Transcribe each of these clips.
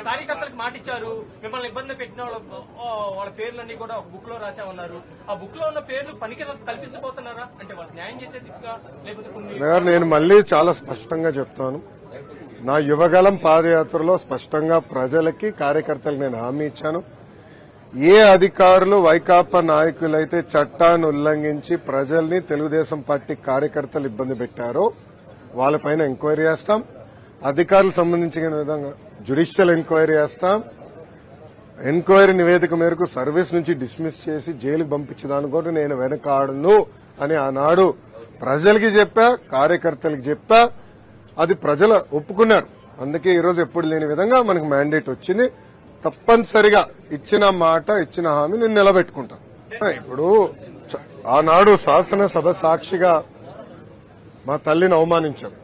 కార్యకర్తలకు మాట ఇచ్చారు, మిమ్మల్ని ఇబ్బంది పెట్టిన వాళ్ళ పేర్లన్నీ కూడా ఒక బుక్ లో రాసామన్నారు. ఆ బుక్ లో ఉన్న పేర్లు పనికి కల్పించబోతున్నారా? అంటే వాళ్ళకి న్యాయం చేసే దిశగా లేకపోతే నేను మళ్లీ చాలా స్పష్టంగా చెప్తాను. నా యువగలం పాదయాత్రలో స్పష్టంగా ప్రజలకి కార్యకర్తలకు నేను హామీ ఇచ్చాను. ఏ అధికారులు వైకాపా నాయకులైతే చట్టాన్ని ఉల్లంఘించి ప్రజల్ని తెలుగుదేశం పార్టీ కార్యకర్తలు ఇబ్బంది పెట్టారో వాళ్ళపైన ఎంక్వైరీ చేస్తాం. అధికారులకు సంబంధించిన విధంగా జ్యుడిషియల్ ఎంక్వైరీ చేస్తాం. ఎంక్వైరీ నివేదిక మేరకు సర్వీస్ నుంచి డిస్మిస్ చేసి జైలుకు పంపించడానికి కూడా నేను వెనకాడను అని ఆనాడు ప్రజలకి చెప్పా, కార్యకర్తలకు చెప్పా. అది ప్రజలు ఒప్పుకున్నారు. అందుకే ఈరోజు ఎప్పుడు లేని విధంగా మనకు మ్యాండేట్ వచ్చింది. తప్పనిసరిగా ఇచ్చిన మాట, ఇచ్చిన హామీ నేను నిలబెట్టుకుంటాను. ఇప్పుడు ఆనాడు శాసనసభ సాక్షిగా మా తల్లిని అవమానించారు.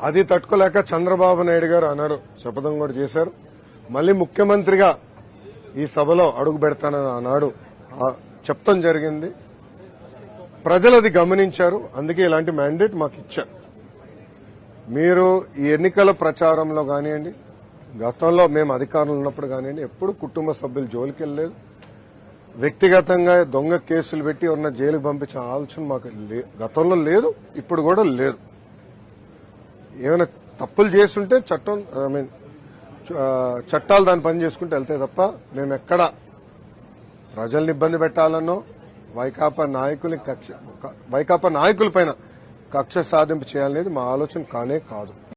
అది తట్టుకోలేక చంద్రబాబు నాయుడు గారు ఆనాడు శపథం కూడా చేశారు. మళ్లీ ముఖ్యమంత్రిగా ఈ సభలో అడుగు పెడతానని ఆనాడు చెప్తాం జరిగింది. ప్రజలు అది గమనించారు. అందుకే ఇలాంటి మ్యాండేట్ మాకు ఇచ్చారు. మీరు ఈ ఎన్నికల ప్రచారంలో కానివ్వండి, గతంలో మేము అధికారంలో ఉన్నప్పుడు కానివ్వండి, ఎప్పుడు కుటుంబ సభ్యులు జోలికి వెళ్ళలేదు. వ్యక్తిగతంగా దొంగ కేసులు పెట్టి ఉన్న జైలుకు పంపించే ఆలోచన మాకు గతంలో లేదు, ఇప్పుడు కూడా లేదు. ఏమైనా తప్పులు చేస్తుంటే చట్టాలు దాని పని చేసుకుంటూ వెళ్తాయి తప్ప మేము ఎక్కడ ప్రజల్ని ఇబ్బంది పెట్టాలనో వైకాపా నాయకులపైన కక్ష సాధింపు చేయాలనేది మా ఆలోచన కానే కాదు.